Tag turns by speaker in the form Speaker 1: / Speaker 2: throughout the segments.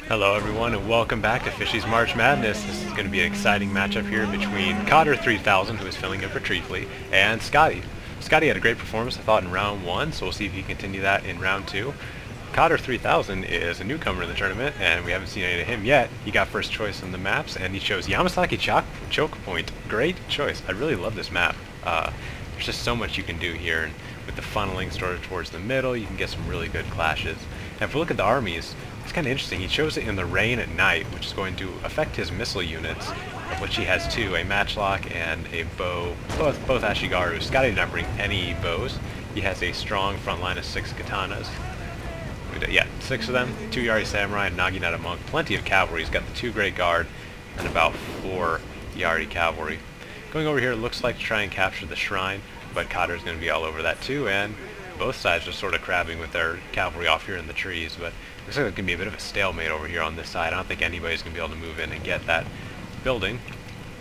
Speaker 1: Hello everyone and welcome back to Fishy's March Madness. This is going to be an exciting matchup here between Kadir3000, who is filling in for Treefly, and Scottie. Scottie had a great performance, I thought, in round 1, so we'll see if he can continue that in round 2. Kadir3000 is a newcomer in the tournament, and we haven't seen any of him yet. He got first choice on the maps, and he chose Yamasaki Choke Point. Great choice. I really love this map. There's just so much you can do here, and with the funneling sort of towards the middle, you can get some really good clashes. And if we look at the armies, it's kind of interesting. He chose it in the rain at night, which is going to affect his missile units, of which he has two, a matchlock and a bow, both Ashigaru. Scottie did not bring any bows. He has a strong front line of 6 katanas. Yeah, 6 of them, 2 Yari Samurai and Naginata Monk. Plenty of cavalry. He's got the 2 Great Guard and about 4 Yari Cavalry. Going over here, it looks like to try and capture the shrine, but Kadir's going to be all over that too, and both sides are sort of crabbing with their cavalry off here in the trees, but looks like there's going to be a bit of a stalemate over here on this side. I don't think anybody's going to be able to move in and get that building,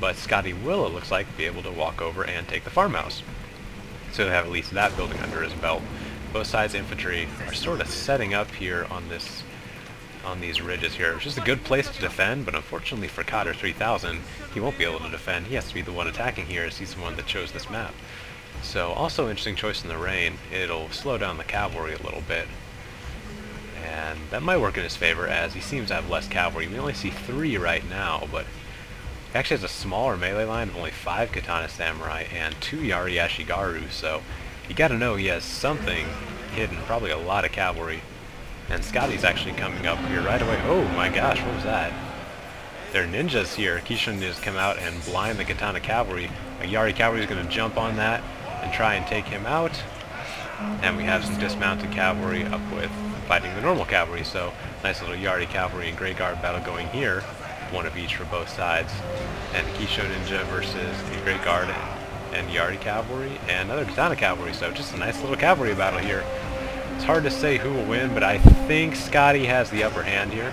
Speaker 1: but Scottie will, it looks like, be able to walk over and take the farmhouse. So they have at least that building under his belt. Both sides infantry are sort of setting up here on these ridges here, which is a good place to defend, but unfortunately for Kadir3000, he won't be able to defend. He has to be the one attacking here, as he's the one that chose this map. So also interesting choice in the rain. It'll slow down the cavalry a little bit, and that might work in his favor as he seems to have less cavalry. We only see 3 right now, but he actually has a smaller melee line of only 5 Katana Samurai and 2 Yari Ashigaru, so you gotta know he has something hidden, probably a lot of cavalry. And Scottie's actually coming up here right away. Oh my gosh, what was that? They're ninjas here. Kishin just come out and blind the Katana cavalry. A Yari cavalry is going to jump on that and try and take him out. And we have some dismounted cavalry up with fighting the normal cavalry. So nice little Yari cavalry and Grey Guard battle going here. One of each for both sides. And Kisho Ninja versus the Grey Guard and Yari cavalry and another Katana cavalry. So just a nice little cavalry battle here. It's hard to say who will win, but I think Scottie has the upper hand here.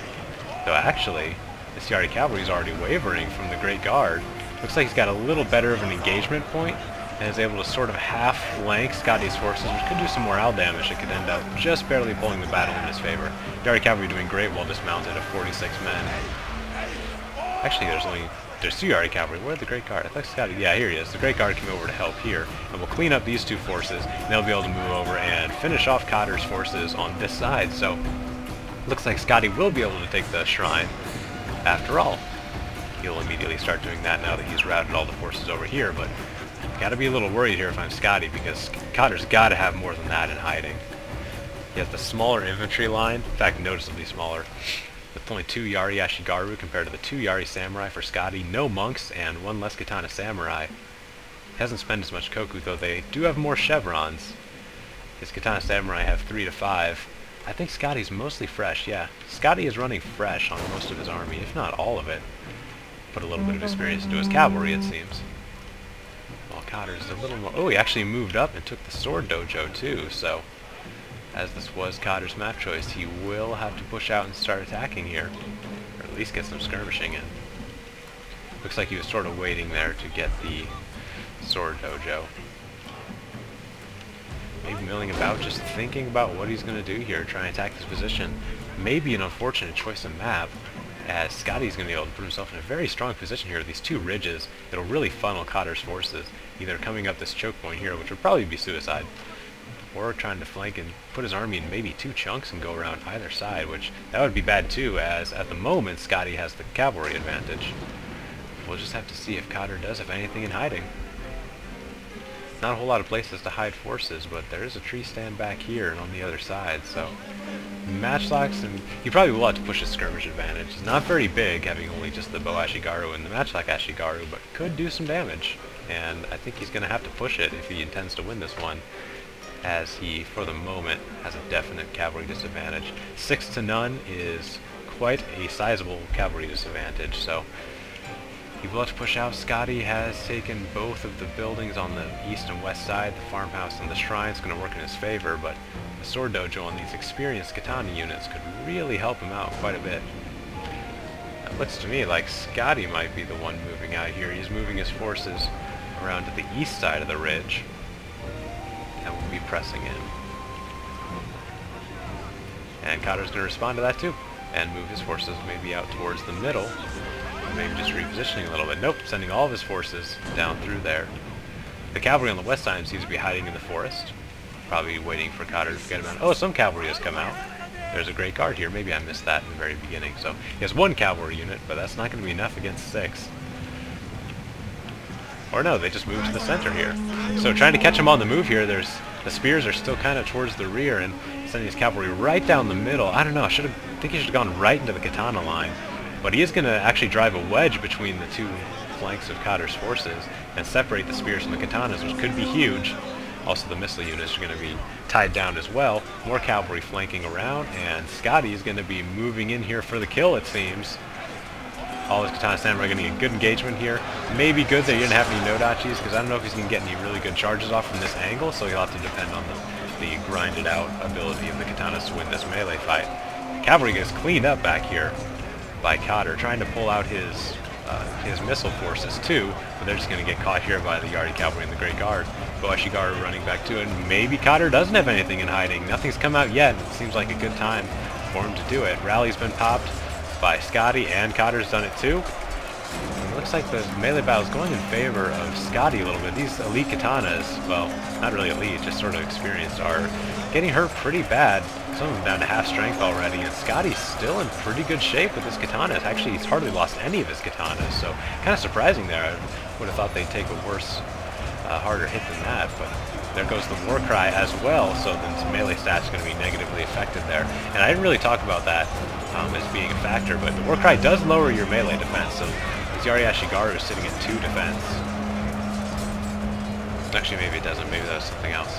Speaker 1: Though actually, this Yari cavalry is already wavering from the Great Guard. Looks like he's got a little better of an engagement point and is able to sort of half-flank Scottie's forces, which could do some morale damage. It could end up just barely pulling the battle in his favor. Yari cavalry doing great while dismounted at 46 men. Actually, there's 2 Yari cavalry. Where'd the Great Guard? I thought Scottie... Yeah, here he is. The Great Guard came over to help here. And we'll clean up these 2 forces, and they'll be able to move over and finish off Kadir's forces on this side. So, looks like Scottie will be able to take the shrine after all. He'll immediately start doing that now that he's routed all the forces over here, but gotta be a little worried here if I'm Scottie, because Kadir's gotta have more than that in hiding. He has the smaller infantry line, in fact noticeably smaller, with only 2 Yari Ashigaru compared to the 2 Yari Samurai for Scottie, no monks, and 1 less Katana Samurai. He hasn't spent as much Koku, though they do have more chevrons. His Katana Samurai have 3 to 5. I think Scottie's mostly fresh, yeah. Scottie is running fresh on most of his army, if not all of it. Put a little bit of experience into his cavalry, it seems. While Kadir's a little more... Oh, he actually moved up and took the sword dojo, too, so... As this was Kadir's map choice, he will have to push out and start attacking here. Or at least get some skirmishing in. Looks like he was sort of waiting there to get the sword dojo. Maybe milling about, just thinking about what he's going to do here, try and attack this position. Maybe an unfortunate choice of map, as Scottie's going to be able to put himself in a very strong position here with these 2 ridges that'll really funnel Kadir's forces, either coming up this choke point here, which would probably be suicide, or trying to flank and put his army in maybe 2 chunks and go around either side, which that would be bad too, as at the moment Scottie has the cavalry advantage. We'll just have to see if Kadir does have anything in hiding. Not a whole lot of places to hide forces, but there is a tree stand back here and on the other side, so matchlocks, and he probably will have to push his skirmish advantage. It's not very big, having only just the bow Ashigaru and the matchlock Ashigaru, but could do some damage, and I think he's going to have to push it if he intends to win this one, as he, for the moment, has a definite cavalry disadvantage. 6 to none is quite a sizable cavalry disadvantage, so he will have to push out. Scottie has taken both of the buildings on the east and west side. The farmhouse and the shrine is going to work in his favor, but the sword dojo on these experienced Katana units could really help him out quite a bit. It looks to me like Scottie might be the one moving out here. He's moving his forces around to the east side of the ridge, and will be pressing in. And Kadir's going to respond to that too. and move his forces maybe out towards the middle. Maybe just repositioning a little bit. Nope, sending all of his forces down through there. The cavalry on the west side seems to be hiding in the forest. Probably waiting for Kadir to forget about it. Oh, some cavalry has come out. There's a great guard here. Maybe I missed that in the very beginning. So he has 1 cavalry unit, but that's not going to be enough against 6. Or no, they just moved to the center here. So trying to catch him on the move here, the spears are still kind of towards the rear and sending his cavalry right down the middle. I don't know, I think he should have gone right into the katana line. But he is going to actually drive a wedge between the 2 flanks of Kadir's forces and separate the spears from the katanas, which could be huge. Also, the missile units are going to be tied down as well. More cavalry flanking around, and Scottie is going to be moving in here for the kill, it seems. All his katana samurai are going to get good engagement here. Maybe good that he didn't have any no-dachis, because I don't know if he's going to get any really good charges off from this angle, so he'll have to depend on the grinded-out ability of the katanas to win this melee fight. Cavalry gets cleaned up back here by Kadir, trying to pull out his missile forces too, but they're just going to get caught here by the Yardi cavalry and the Great Guard. Boashigaru running back to it, and maybe Kadir doesn't have anything in hiding. Nothing's come out yet, and it seems like a good time for him to do it. Rally's been popped by Scottie, and Kadir's done it too. It looks like the melee battle is going in favor of Scottie a little bit. These elite katanas, well, not really elite, just sort of experienced, are getting hurt pretty bad. Some of them down to half strength already, and Scottie's still in pretty good shape with his katanas. Actually, he's hardly lost any of his katanas, so kind of surprising there. I would have thought they'd take a worse, harder hit than that, but there goes the war cry as well, so then some melee stats are going to be negatively affected there. And I didn't really talk about that as being a factor, but the war cry does lower your melee defense, so Yari Ashigaru is sitting at 2 defense. Actually, maybe it doesn't. Maybe that was something else.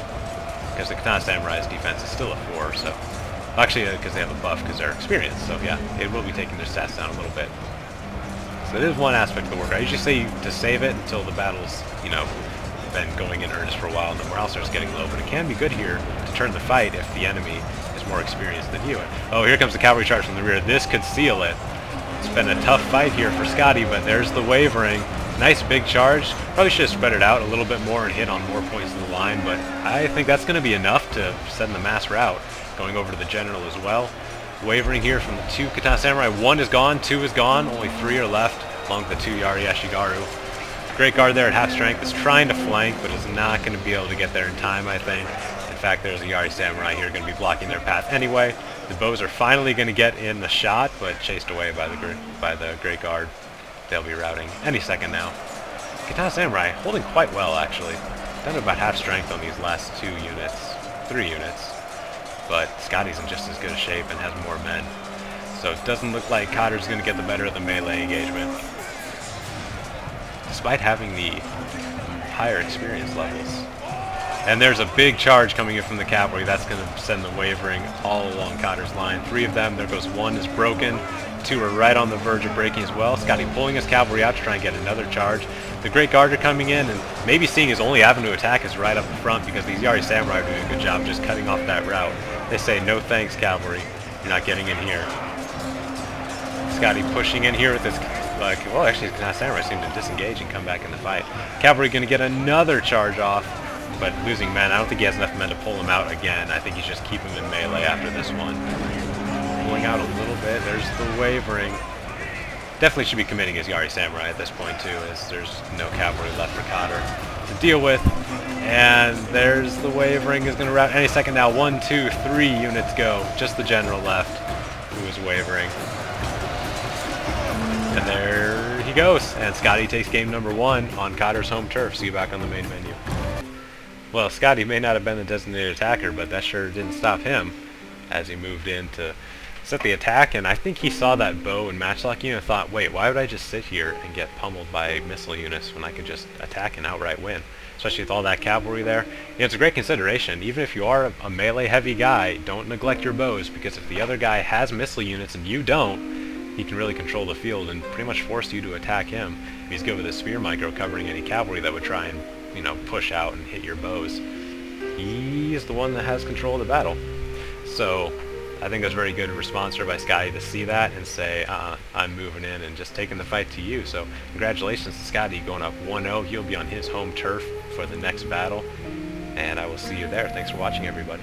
Speaker 1: Because the Katana Samurai's defense is still a 4, so... Actually, because they have a buff because they're experienced, so yeah, it will be taking their stats down a little bit. So that is one aspect of the work. I usually say to save it until the battle's, been going in earnest for a while and the morale starts getting low, but it can be good here to turn the fight if the enemy is more experienced than you. Oh, here comes the cavalry charge from the rear. This could seal it. It's been a tough fight here for Scottie, but there's the wavering. Nice big charge. Probably should have spread it out a little bit more and hit on more points in the line, but I think that's going to be enough to send the mass rout. Going over to the general as well. Wavering here from the 2 Katana Samurai. 1 is gone, 2 is gone, only 3 are left along the 2 Yari Ashigaru. Great Guard there at half strength is trying to flank, but is not going to be able to get there in time, I think. In fact, there's a Yari Samurai here going to be blocking their path anyway. The bows are finally going to get in the shot, but chased away by the Great Guard. They'll be routing any second now. Katana Samurai holding quite well, actually. Down to about half strength on these last 3 units. But Scottie's in just as good a shape and has more men. So it doesn't look like Kadir's going to get the better of the melee engagement, despite having the higher experience levels. And there's a big charge coming in from the cavalry. That's going to send the wavering all along Kadir's line. 3 of them. There goes 1 is broken. 2 are right on the verge of breaking as well. Scottie pulling his cavalry out to try and get another charge. The Great Guard are coming in, and maybe seeing his only avenue to attack is right up in front, because these Yari Samurai are doing a good job just cutting off that route. They say, no thanks, cavalry. You're not getting in here. Scottie pushing in here with this, well, actually, his Katana Samurai seem to disengage and come back in the fight. Cavalry going to get another charge off, but losing men. I don't think he has enough men to pull him out again. I think he's just keeping him in melee after this one. Pulling out a little bit. There's the wavering. Definitely should be committing his Yari Samurai at this point too, as there's no cavalry left for Kadir to deal with. And there's the wavering is going to rout any second now. 1, 2, 3 units go. Just the general left who is wavering. And there he goes. And Scottie takes game number 1 on Kadir's home turf. See you back on the main menu. Well, Scottie may not have been the designated attacker, but that sure didn't stop him as he moved in to set the attack. And I think he saw that bow and matchlock unit and thought, wait, why would I just sit here and get pummeled by missile units when I could just attack and outright win? Especially with all that cavalry there. It's a great consideration. Even if you are a melee heavy guy, don't neglect your bows, because if the other guy has missile units and you don't, he can really control the field and pretty much force you to attack him. If he's good with a spear micro covering any cavalry that would try and, push out and hit your bows, he is the one that has control of the battle. So I think that's a very good response by Scottie to see that and say, I'm moving in and just taking the fight to you. So congratulations to Scottie going up 1-0. He'll be on his home turf for the next battle, and I will see you there. Thanks for watching, everybody.